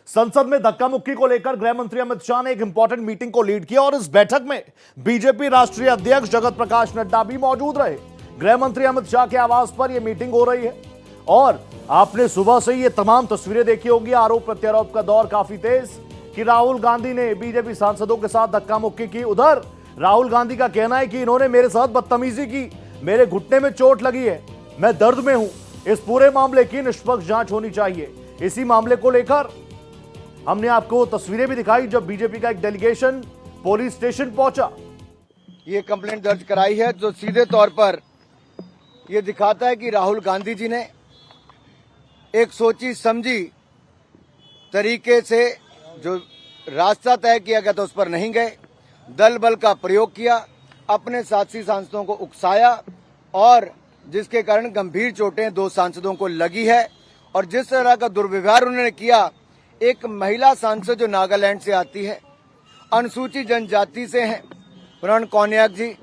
संसद में धक्का मुक्की को लेकर गृह मंत्री अमित शाह ने एक इंपॉर्टेंट मीटिंग को लीड किया और इस बैठक में बीजेपी राष्ट्रीय अध्यक्ष जगत प्रकाश नड्डा भी मौजूद रहे। गृह मंत्री अमित शाह के आवास पर यह मीटिंग हो रही है और आपने सुबह से ये तमाम तस्वीरें देखी होगी। आरोप प्रत्यारोप का दौर काफी तेज कि राहुल गांधी ने बीजेपी सांसदों के साथ धक्का मुक्की की। उधर राहुल गांधी का कहना है कि इन्होंने मेरे साथ बदतमीजी की, मेरे घुटने में चोट लगी है, मैं दर्द में हूं। इस पूरे मामले की निष्पक्ष जांच होनी चाहिए। इसी मामले को लेकर हमने आपको तस्वीरें भी दिखाई जब बीजेपी का एक डेलीगेशन पुलिस स्टेशन पहुंचा। ये कंप्लेंट दर्ज कराई है जो सीधे तौर पर ये दिखाता है कि राहुल गांधी जी ने एक सोची समझी तरीके से जो रास्ता तय किया गया था उस पर नहीं गए, दल बल का प्रयोग किया, अपने साथी सांसदों को उकसाया और जिसके कारण गंभीर चोटें 2 सांसदों को लगी है। और जिस तरह का दुर्व्यवहार उन्होंने किया, एक महिला सांसद जो नागालैंड से आती है, अनुसूचित जनजाति से हैं, प्रण कौनियाक जी,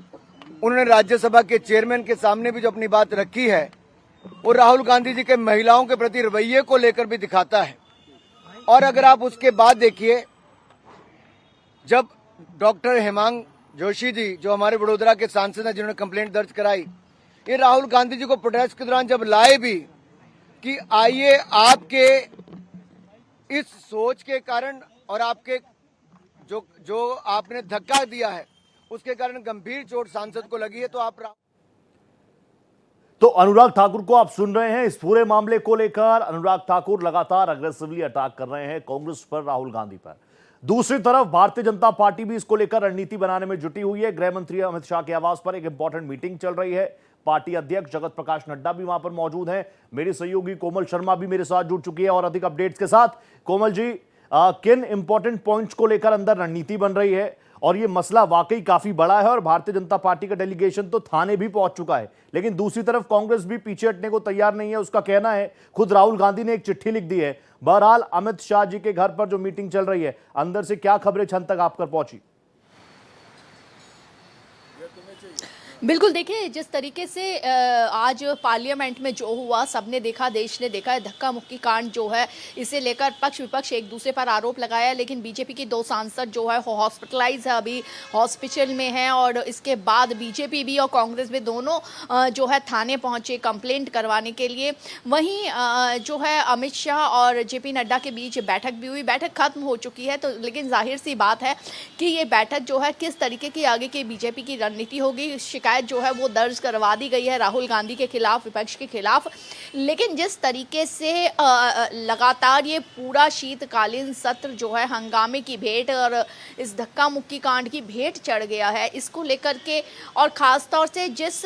उन्होंने राज्यसभा के चेयरमैन के सामने भी जो अपनी बात रखी है वो राहुल गांधी जी के महिलाओं के प्रति रवैये को लेकर भी दिखाता है। और अगर आप उसके बाद देखिए, जब डॉक्टर हेमांग जोशी जी जो हमारे वडोदरा के सांसद हैं जिन्होंने कंप्लेंट दर्ज कराई, ये राहुल गांधी जी को प्रोटेस्ट के दौरान जब लाए भी कि आइए आपके इस सोच के कारण और आपके जो आपने धक्का दिया है उसके कारण गंभीर चोट सांसद को लगी है, तो आप तो अनुराग ठाकुर को आप सुन रहे हैं। इस पूरे मामले को लेकर अनुराग ठाकुर लगातार अग्रेसिवली अटैक कर रहे हैं कांग्रेस पर, राहुल गांधी पर। दूसरी तरफ भारतीय जनता पार्टी भी इसको लेकर रणनीति बनाने में जुटी हुई है। गृह मंत्री अमित शाह के आवास पर एक इंपॉर्टेंट मीटिंग चल रही है। पार्टी अध्यक्ष जगत प्रकाश नड्डा भी वहां पर मौजूद हैं। मेरी सहयोगी कोमल शर्मा भी मेरे साथ जुड़ चुकी है और अधिक अपडेट्स के साथ। कोमल जी, किन इंपॉर्टेंट पॉइंट्स को लेकर अंदर रणनीति बन रही है? और ये मसला वाकई काफी बड़ा है और भारतीय जनता पार्टी का डेलीगेशन तो थाने भी पहुंच चुका है, लेकिन दूसरी तरफ कांग्रेस भी पीछे हटने को तैयार नहीं है। उसका कहना है, खुद राहुल गांधी ने एक चिट्ठी लिख दी है। बहरहाल अमित शाह जी के घर पर जो मीटिंग चल रही है, अंदर से क्या खबरें छन तक आप तक पहुंची? बिल्कुल, देखिए जिस तरीके से आज पार्लियामेंट में जो हुआ सबने देखा, देश ने देखा है। धक्का मुक्की कांड जो है, इसे लेकर पक्ष विपक्ष एक दूसरे पर आरोप लगाया, लेकिन बीजेपी की 2 सांसद जो है हॉस्पिटलाइज है, अभी हॉस्पिटल में हैं। और इसके बाद बीजेपी भी और कांग्रेस भी दोनों जो है थाने पहुंचे कंप्लेंट करवाने के लिए। वहीं जो है अमित शाह और जेपी नड्डा के बीच बैठक भी हुई। बैठक खत्म हो चुकी है, तो लेकिन जाहिर सी बात है कि ये बैठक जो है किस तरीके की आगे की बीजेपी की रणनीति होगी। शिकायत जो है वो दर्ज करवा दी गई है राहुल गांधी के खिलाफ, विपक्ष के खिलाफ। लेकिन जिस तरीके से लगातार ये पूरा शीतकालीन सत्र जो है हंगामे की भेंट और इस धक्का मुक्की कांड की भेंट चढ़ गया है, इसको लेकर के और ख़ास तौर से जिस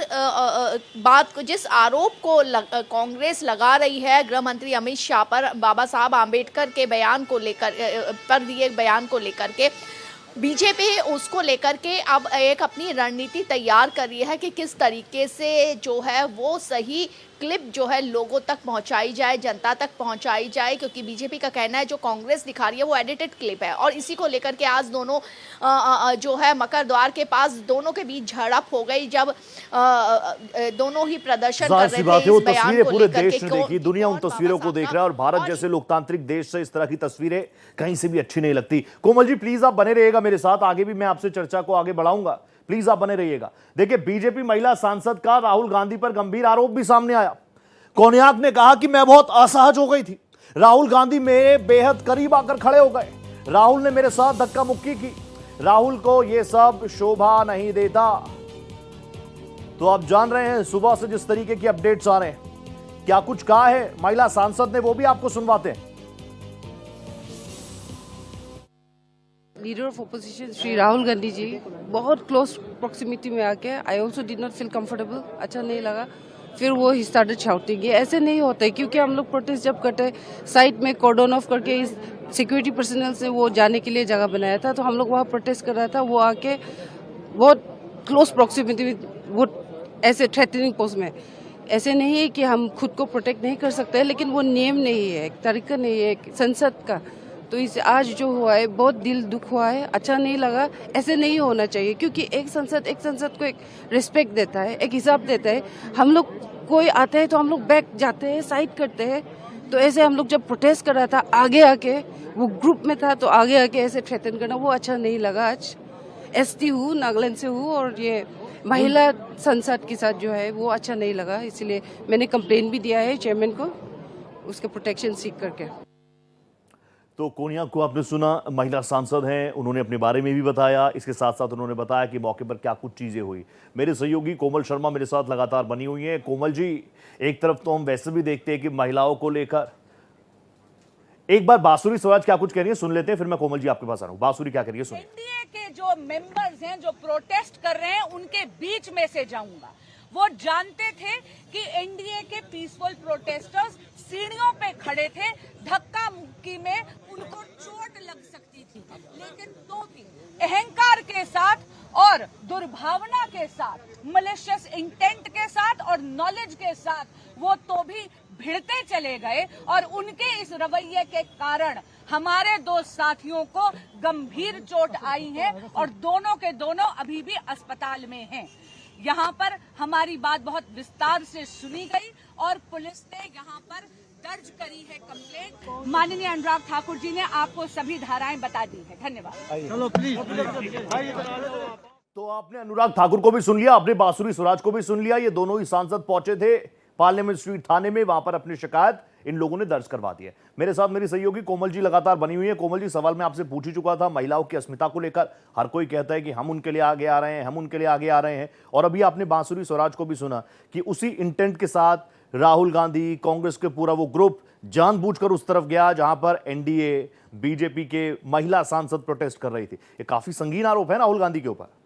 आरोप को कांग्रेस लगा रही है गृह मंत्री अमित शाह पर, बाबा साहब आम्बेडकर के बयान को लेकर पर दिए बयान को लेकर के, बीजेपी उसको लेकर के अब एक अपनी रणनीति तैयार कर रही है कि किस तरीके से जो है वो सही क्लिप जो है लोगों तक पहुंचाई जाए, जनता तक पहुंचाई जाए। क्योंकि बीजेपी का कहना है जो कांग्रेस दिखा रही है वो एडिटेड क्लिप है। और इसी को लेकर के आज दोनों जो है मकर द्वार के पास दोनों के बीच झड़प हो गई, जब दोनों ही प्रदर्शन कर रहे थे। वो तस्वीरें पूरे देश ने देखी, दुनिया उन तस्वीरों को देख रहा है और भारत जैसे लोकतांत्रिक देश से इस तरह की तस्वीरें कहीं से भी अच्छी नहीं लगती। कोमल जी, प्लीज आप बने रहिएगा मेरे साथ, आगे भी मैं आपसे चर्चा को आगे बढ़ाऊंगा, प्लीज आप बने रहिएगा। देखिए, बीजेपी महिला सांसद का राहुल गांधी पर गंभीर आरोप भी सामने आया। कौनियाक ने कहा कि मैं बहुत असहज हो गई थी, राहुल गांधी मेरे बेहद करीब आकर खड़े हो गए, राहुल ने मेरे साथ धक्का मुक्की की, राहुल को यह सब शोभा नहीं देता। तो आप जान रहे हैं सुबह से जिस तरीके की अपडेट्स आ रहे हैं, क्या कुछ कहा है महिला सांसद ने, वो भी आपको सुनवाते हैं। Leader of opposition Shri Rahul Gandhi ji बहुत क्लोज प्रॉक्सिमिटी में आके I also did not feel comfortable, अच्छा नहीं लगा। फिर वो ही स्टार्टेड शाउटिंग। ये ऐसे नहीं होता है, क्योंकि हम लोग प्रोटेस्ट जब करते साइड में कॉर्डन ऑफ करके इस सिक्योरिटी पर्सनल से वो जाने के लिए जगह बनाया था, तो हम लोग वहाँ प्रोटेस्ट कर रहा था। वो आके बहुत क्लोज प्रॉक्सिमिटी में वो ऐसे थ्रेटनिंग पोस्ट में, ऐसे नहीं है कि हम खुद को प्रोटेक्ट नहीं कर सकते, लेकिन वो नियम नहीं है, एक तरीका नहीं है संसद का। तो इस आज जो हुआ है बहुत दिल दुख हुआ है, अच्छा नहीं लगा। ऐसे नहीं होना चाहिए, क्योंकि एक संसद को एक रिस्पेक्ट देता है, एक हिसाब देता है। हम लोग कोई आता है तो हम लोग बैक जाते हैं, साइड करते हैं, तो ऐसे हम लोग जब प्रोटेस्ट कर रहा था आगे आके, वो ग्रुप में था तो आगे आके ऐसे थ्रेटन करना वो अच्छा नहीं लगा। आज एसटी हूँ, नागालैंड से हूँ और ये महिला संसद के साथ जो है वो अच्छा नहीं लगा, इसलिए मैंने कंप्लेन भी दिया है चेयरमैन को, उसके प्रोटेक्शन सीख करके। तो कोनिया को आपने सुना, महिला सांसद हैं, उन्होंने अपने बारे में भी बताया। इसके साथ साथ उन्होंने बताया कि मौके पर क्या कुछ चीजें हुई। मेरे सहयोगी कोमल शर्मा मेरे साथ लगातार बनी हुई हैं। कोमल जी, एक तरफ तो हम वैसे भी देखते हैं कि महिलाओं को लेकर, एक बार बांसुरी स्वराज क्या कुछ कह रही है सुन लेते हैं, फिर मैं कोमल जी आपके पास आ रहा हूं। बांसुरी क्या कह रही है सुनिए। एनडीए के जो मेंबर्स हैं जो प्रोटेस्ट कर रहे हैं उनके बीच में से जाऊंगा। वो जानते थे कि एनडीए के पीसफुल प्रोटेस्टर्स सीढ़ियों पे खड़े थे, धक्का मुक्की में उनको चोट लग सकती थी, लेकिन तो भी अहंकार के साथ और दुर्भावना के साथ, मलिशियस इंटेंट के साथ और नॉलेज के साथ वो तो भी भिड़ते चले गए और उनके इस रवैये के कारण हमारे दो साथियों को गंभीर चोट आई है और दोनों के दोनों अभी भी अस्पताल में हैं। यहाँ पर हमारी बात बहुत विस्तार से सुनी गई और पुलिस ने यहाँ पर दर्ज करी है कंप्लेंट। माननीय अनुराग ठाकुर जी ने आपको सभी धाराएं बता दी है। धन्यवाद। चलो प्लीज। तो आपने अनुराग ठाकुर को भी सुन लिया, आपने बांसुरी स्वराज को भी सुन लिया। ये दोनों ही सांसद पहुंचे थे पार्लियामेंट स्ट्रीट थाने में, वहां पर अपनी शिकायत इन लोगों ने दर्ज करवा दी है। मेरे साथ मेरी सहयोगी कोमल जी लगातार बनी हुई है। कोमल जी, सवाल मैं आपसे पूछ ही चुका था, महिलाओं की अस्मिता को लेकर हर कोई कहता है कि हम उनके लिए आगे आ रहे हैं, हम उनके लिए आगे आ रहे हैं। और अभी आपने बांसुरी स्वराज को भी सुना कि उसी इंटेंट के साथ राहुल गांधी, कांग्रेस के पूरा वो ग्रुप जानबूझकर उस तरफ गया जहां पर एनडीए, बीजेपी के महिला सांसद प्रोटेस्ट कर रही थी। ये काफी संगीन आरोप है राहुल गांधी के ऊपर।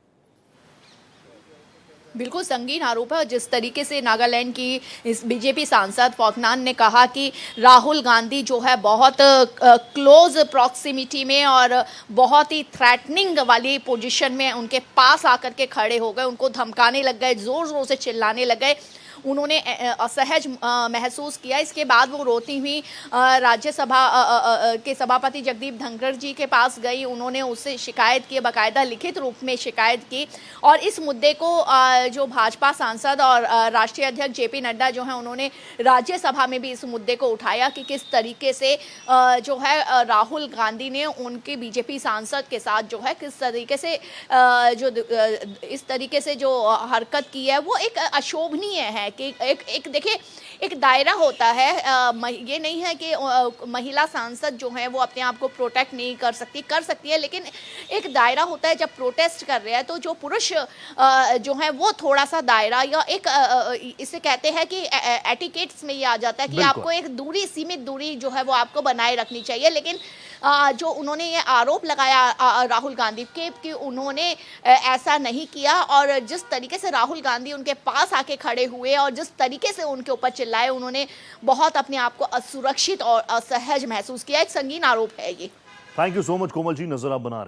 बिल्कुल संगीन आरोप है। और जिस तरीके से नागालैंड की इस बीजेपी सांसद फॉकनान ने कहा कि राहुल गांधी जो है बहुत क्लोज प्रॉक्सिमिटी में और बहुत ही थ्रेटनिंग वाली पोजीशन में उनके पास आकर के खड़े हो गए, उनको धमकाने लग गए, जोर जोर से चिल्लाने लग गए, उन्होंने असहज महसूस किया। इसके बाद वो रोती हुई राज्यसभा के सभापति जगदीप धनखड़ जी के पास गई, उन्होंने उससे शिकायत की, बाकायदा लिखित रूप में शिकायत की। और इस मुद्दे को जो भाजपा सांसद और राष्ट्रीय अध्यक्ष जेपी नड्डा जो हैं उन्होंने राज्यसभा में भी इस मुद्दे को उठाया कि किस तरीके से जो है राहुल गांधी ने उनके बीजेपी सांसद के साथ जो है किस तरीके से जो इस तरीके से जो हरकत की है वो एक अशोभनीय है। कि एक देखिए, एक दायरा होता है, ये नहीं है कि महिला सांसद जो है वो अपने आप को प्रोटेक्ट नहीं कर सकती है, लेकिन एक दायरा होता है। जब प्रोटेस्ट कर रहे हैं तो जो पुरुष जो है वो थोड़ा सा दायरा या एक इसे कहते हैं कि एटिकेट्स में ये आ जाता है कि आपको एक दूरी, सीमित दूरी जो है वो आपको बनाए रखनी चाहिए। लेकिन जो उन्होंने ये आरोप लगाया राहुल गांधी के कि उन्होंने ऐसा नहीं किया, और जिस तरीके से राहुल गांधी उनके पास आके खड़े हुए और जिस तरीके से उनके ऊपर चिल्लाए, उन्होंने बहुत अपने आप को असुरक्षित और असहज महसूस किया। एक संगीन आरोप है ये। Thank you so much Komal ji, नजर आप बना रहे हैं।